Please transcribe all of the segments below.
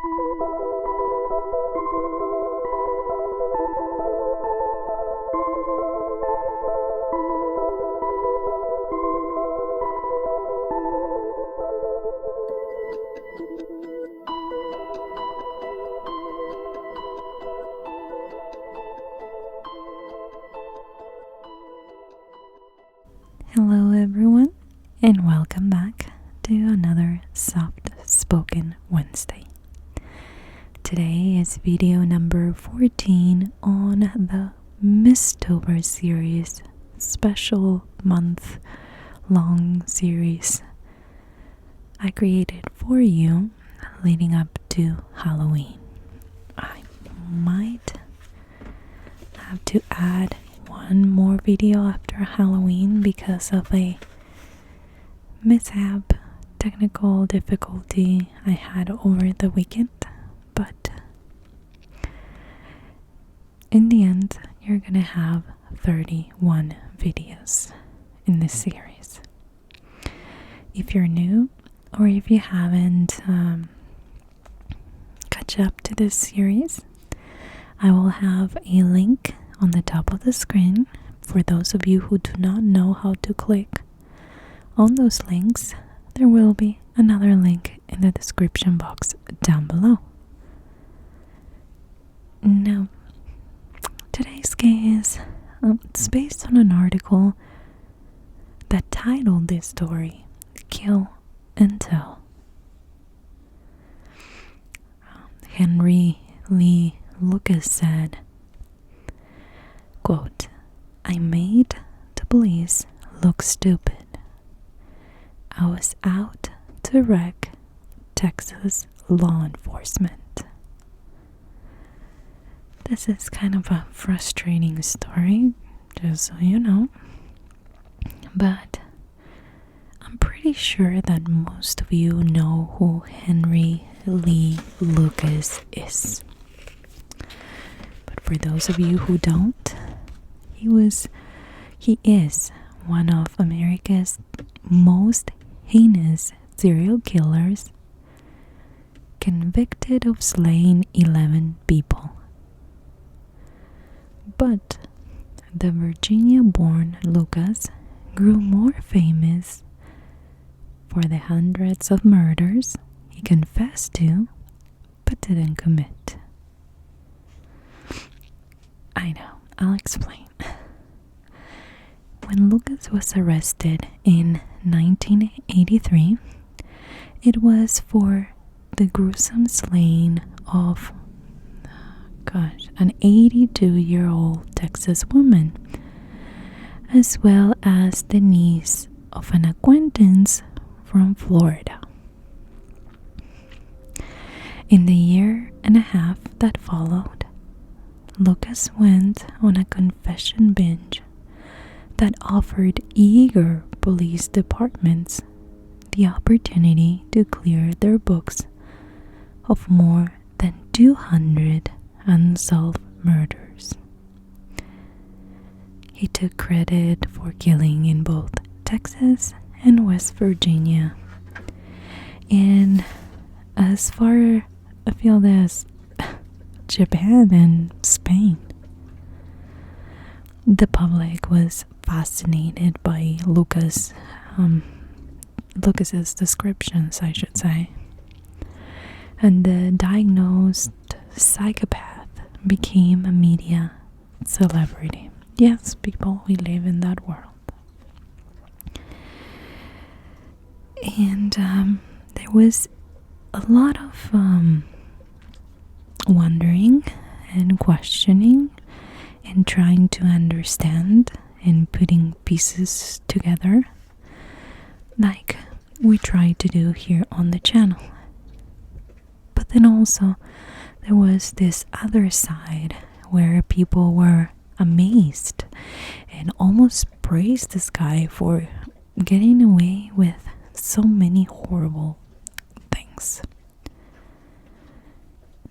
Hello everyone, and welcome back to another Soft Spoken Wednesday. Today is video number 14 on the Mystober series, special month-long series I created for you leading up to Halloween. I might have to add one more video after Halloween because of a mishap, technical difficulty I had over the weekend, but in the end you're gonna have 31 videos in this series. If you're new or if you haven't catch up to this series, I will have a link on the top of the screen for those of you who do not know how to click on those links. There will be another link in the description box down below. Now, today's case it's based on an article that titled this story Kill and Tell. Henry Lee Lucas said, quote, "I made the police look stupid. I was out to wreck Texas law enforcement." This is kind of a frustrating story, just so you know. But I'm pretty sure that most of you know who Henry Lee Lucas is. But for those of you who don't, he is one of America's most heinous serial killers, convicted of slaying 11 people. But the Virginia-born Lucas grew more famous for the hundreds of murders he confessed to but didn't commit. I know, I'll explain. When Lucas was arrested in 1983, it was for the gruesome slaying of an 82-year-old Texas woman, as well as the niece of an acquaintance from Florida. In the year and a half that followed, Lucas went on a confession binge that offered eager police departments the opportunity to clear their books of more than 200 unsolved murders. He took credit for killing in both Texas and West Virginia, and as far afield as Japan and Spain. The public was fascinated by Lucas's descriptions, I should say, and the diagnosed psychopath became a media celebrity. Yes, people, we live in that world. And there was a lot of wondering and questioning and trying to understand and putting pieces together, like we try to do here on the channel. But then also there was this other side where people were amazed and almost praised this guy for getting away with so many horrible things.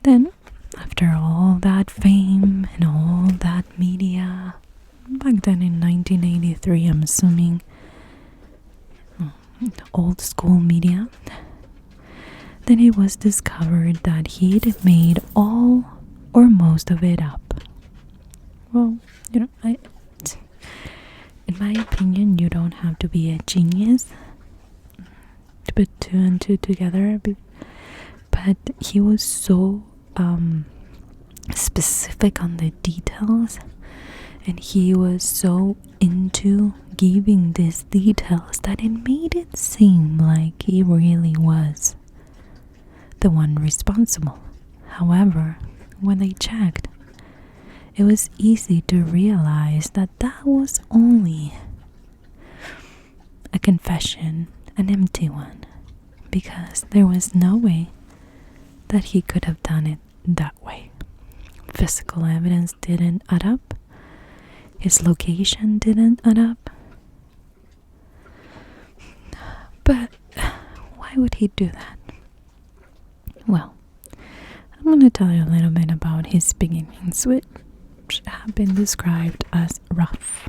Then, after all that fame and all that media, back then in 1983, I'm assuming, old school media, then it was discovered that he'd made all or most of it up. Well, in my opinion, you don't have to be a genius to put two and two together, but he was so specific on the details, and he was so into giving these details that it made it seem like he really was the one responsible. However, when they checked, it was easy to realize that that was only a confession, an empty one, because there was no way that he could have done it that way. Physical evidence didn't add up. His location didn't add up. But why would he do that? Well, I'm going to tell you a little bit about his beginnings, which have been described as rough.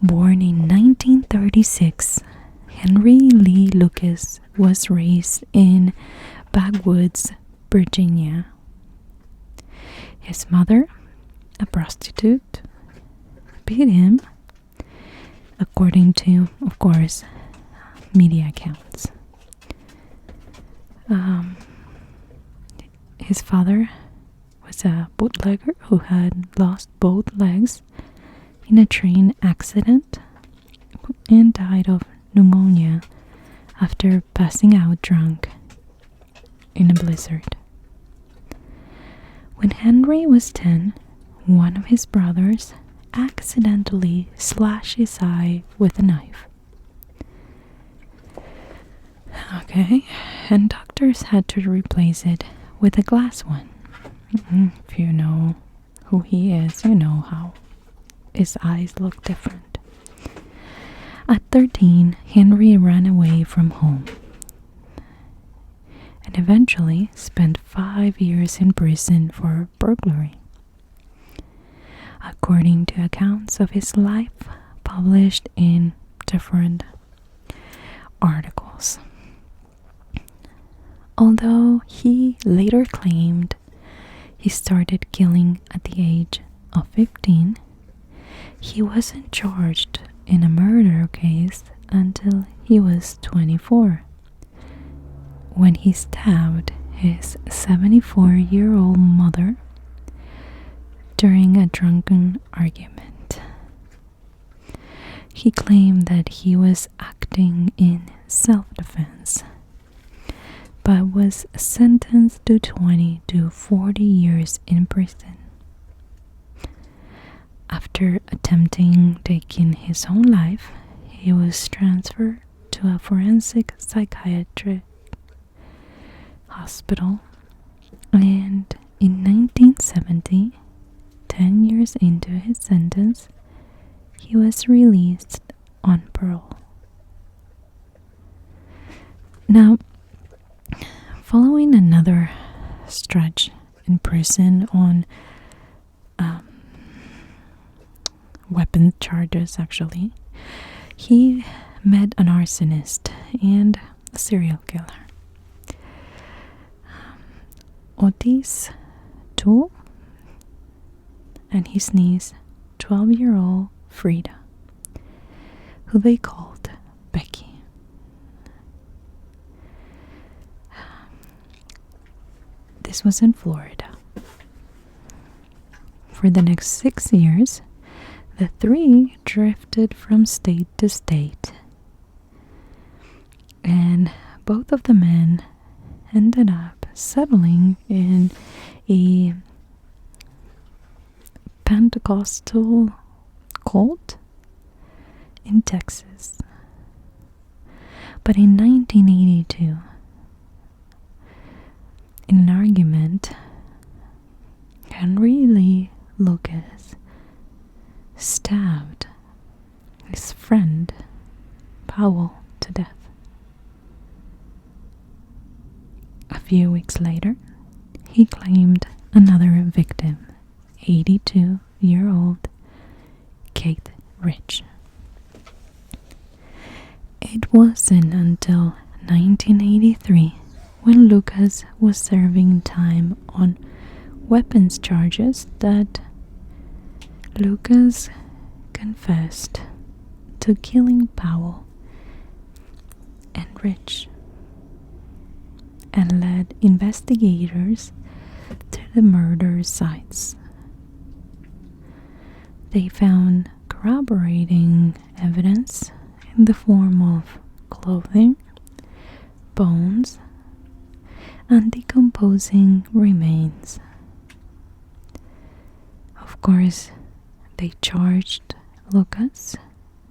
Born in 1936, Henry Lee Lucas was raised in Backwoods, Virginia. His mother, a prostitute, beat him, according to, of course, media accounts. His father was a bootlegger who had lost both legs in a train accident and died of pneumonia after passing out drunk in a blizzard. When Henry was 10, one of his brothers accidentally slashed his eye with a knife. Okay, and doctors had to replace it with a glass one. If you know who he is, you know how his eyes look different. At 13, Henry ran away from home and eventually spent 5 years in prison for burglary. According to accounts of his life published in different articles. Although he later claimed he started killing at the age of 15, he wasn't charged in a murder case until he was 24, when he stabbed his 74-year-old mother during a drunken argument. He claimed that he was acting in self-defense, but was sentenced to 20 to 40 years in prison. After attempting taking his own life, he was transferred to a forensic psychiatric hospital, and in 1970, 10 years into his sentence, he was released on parole. Now, following another stretch in prison on weapons charges, actually, he met an arsonist and a serial killer. Otis Toole and his niece, 12-year-old Frida, who they called Becky. This was in Florida. For the next 6 years, the three drifted from state to state, and both of the men ended up settling in a Pentecostal cult in Texas. But in 1982, in an argument, Henry Lee Lucas stabbed his friend Powell to death. A few weeks later, he claimed another victim, 82-year-old Kate Rich. It wasn't until 1983 when Lucas was serving time on weapons charges that Lucas confessed to killing Powell and Rich and led investigators to the murder sites. They found corroborating evidence in the form of clothing, bones, and decomposing remains. Of course, they charged Lucas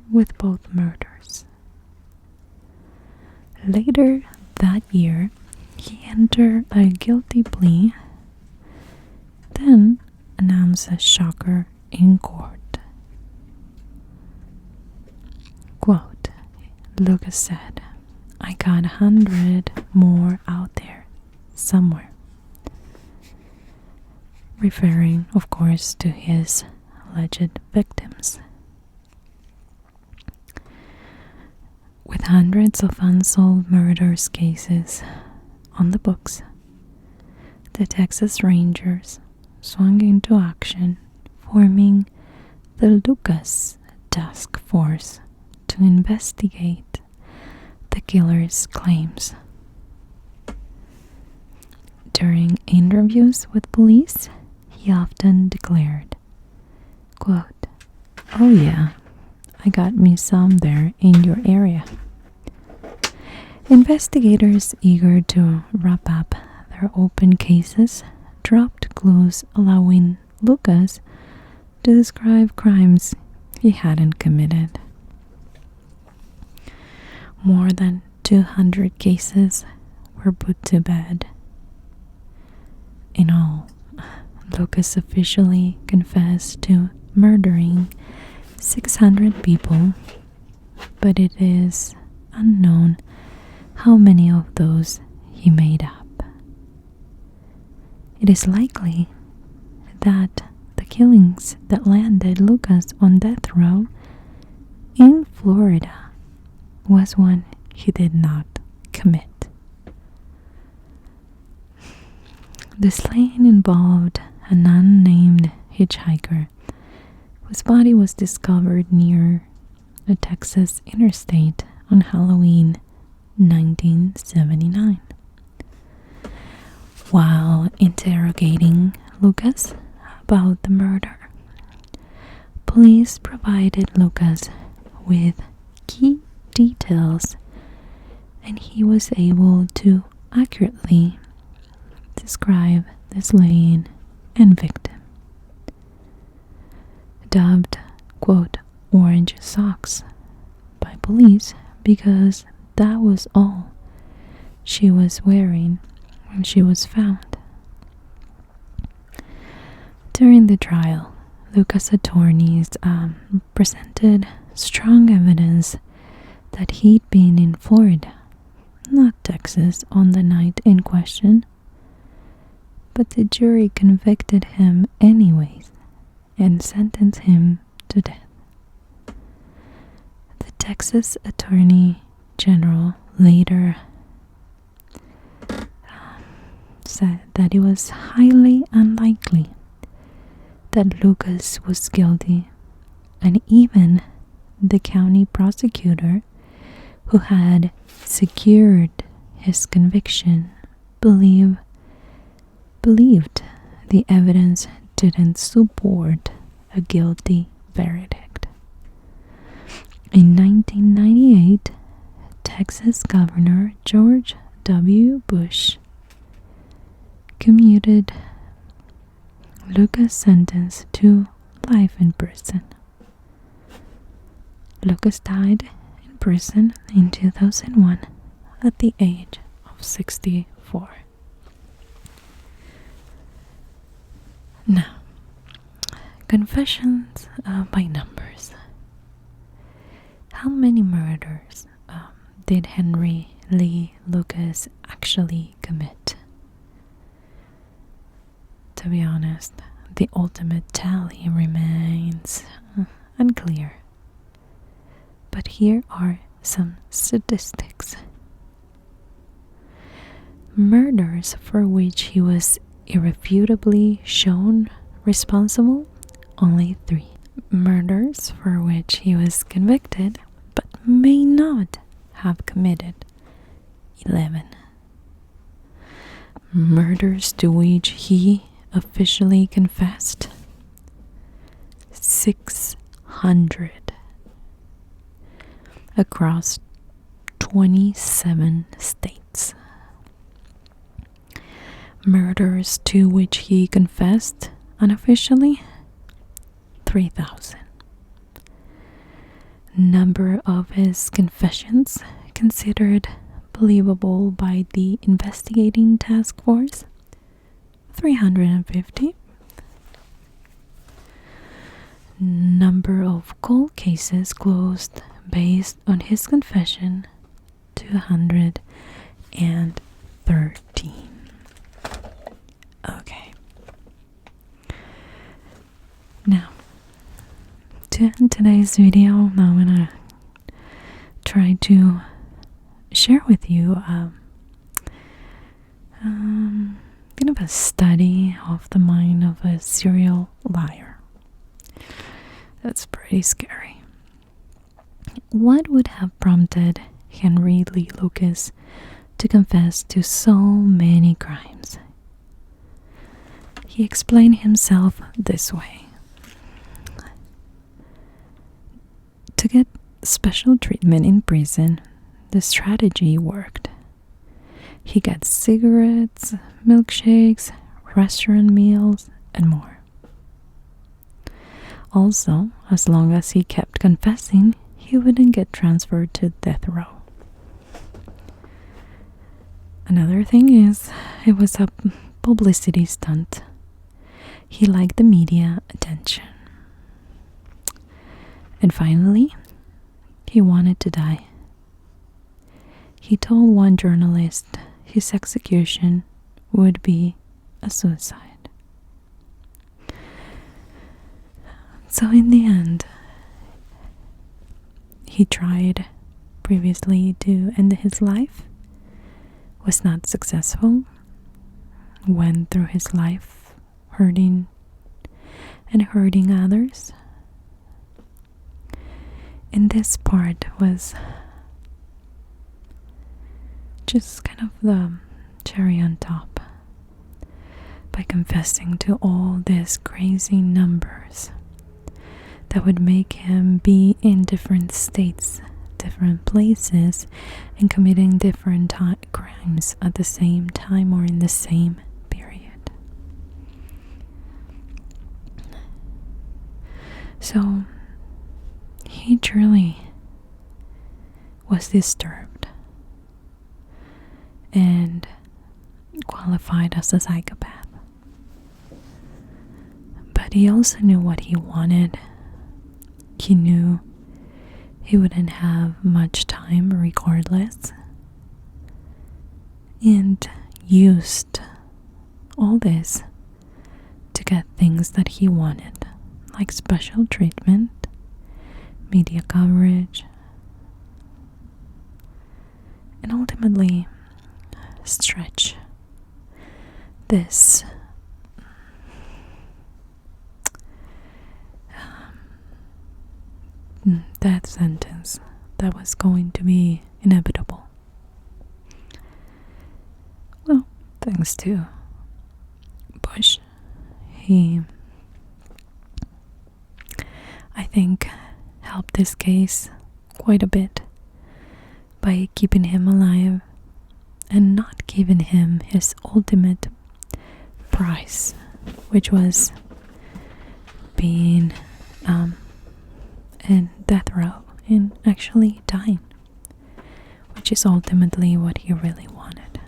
with both murders. Later that year, he entered a guilty plea, then announced a shocker in court. Quote, Lucas said, "I got 100 more out there somewhere," referring, of course, to his alleged victims. With hundreds of unsolved murders cases on the books, the Texas Rangers swung into action, forming the Lucas Task Force to investigate the killer's claims. During interviews with police, he often declared, quote, "Oh yeah, I got me some there in your area." Investigators eager to wrap up their open cases dropped clues allowing Lucas to describe crimes he hadn't committed. More than 200 cases were put to bed. In all, Lucas officially confessed to murdering 600 people, but it is unknown how many of those he made up. It is likely that the killings that landed Lucas on death row in Florida was one he did not commit. The slaying involved an unnamed hitchhiker whose body was discovered near a Texas interstate on Halloween 1979. While interrogating Lucas about the murder, police provided Lucas with key details, and he was able to accurately describe the slain and victim. Dubbed, quote, "orange socks" by police because that was all she was wearing when she was found. During the trial, Lucas' attorneys presented strong evidence that he'd been in Florida, not Texas, on the night in question, but the jury convicted him anyways and sentenced him to death. The Texas Attorney General later said that it was highly unlikely that Lucas was guilty, and even the county prosecutor who had secured his conviction believed the evidence didn't support a guilty verdict. In 1998, Texas Governor George W. Bush commuted Lucas' sentence to life in prison. Lucas died in prison in 2001 at the age of 64. Now, confessions by numbers. How many murders did Henry Lee Lucas actually commit? To be honest, the ultimate tally remains unclear. But here are some statistics. Murders for which he was irrefutably shown responsible, only 3. Murders for which he was convicted but may not have committed, 11. Murders to which he officially confessed, 600, across 27 states. Murders to which he confessed unofficially, 3,000. Number of his confessions considered believable by the investigating task force, 350. Number of cold cases closed based on his confession, 213. Okay. Now, to end today's video, I'm gonna try to share with you kind of a study of the mind of a serial liar. That's pretty scary. What would have prompted Henry Lee Lucas to confess to so many crimes? He explained himself this way. To get special treatment in prison, the strategy worked. He got cigarettes, milkshakes, restaurant meals, and more. Also, as long as he kept confessing, he wouldn't get transferred to death row. Another thing is, it was a publicity stunt. He liked the media attention. And finally, he wanted to die. He told one journalist his execution would be a suicide. So in the end, he tried previously to end his life, was not successful, went through his life hurting others. And this part was just kind of the cherry on top. By confessing to all these crazy numbers that would make him be in different states, different places, and committing different crimes at the same time or in the same period. So he truly was disturbed and qualified as a psychopath. But he also knew what he wanted. He knew he wouldn't have much time regardless, and used all this to get things that he wanted, like special treatment, media coverage, and ultimately stretch this death sentence that was going to be inevitable. Well, thanks to Bush, he, I think, helped this case quite a bit by keeping him alive and not giving him his ultimate prize, which was being in death row and actually dying, which is ultimately what he really wanted.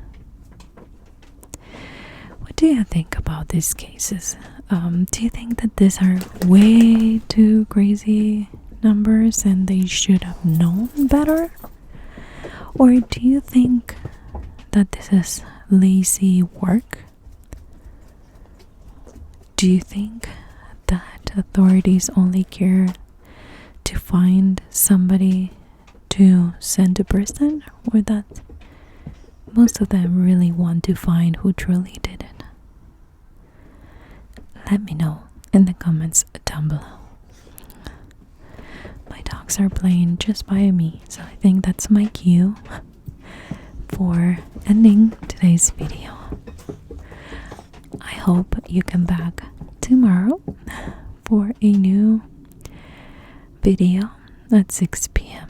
What do you think about these cases? Do you think that these are way too crazy numbers and they should have known better? Or do you think that this is lazy work? Do you think that authorities only care to find somebody to send to prison, or that most of them really want to find who truly did it. Let me know in the comments down below. My dogs are playing just by me, so I think that's my cue for ending today's video. I hope you come back tomorrow for a new video at 6 p.m.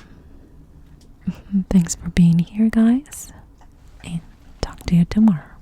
Thanks for being here, guys, and talk to you tomorrow.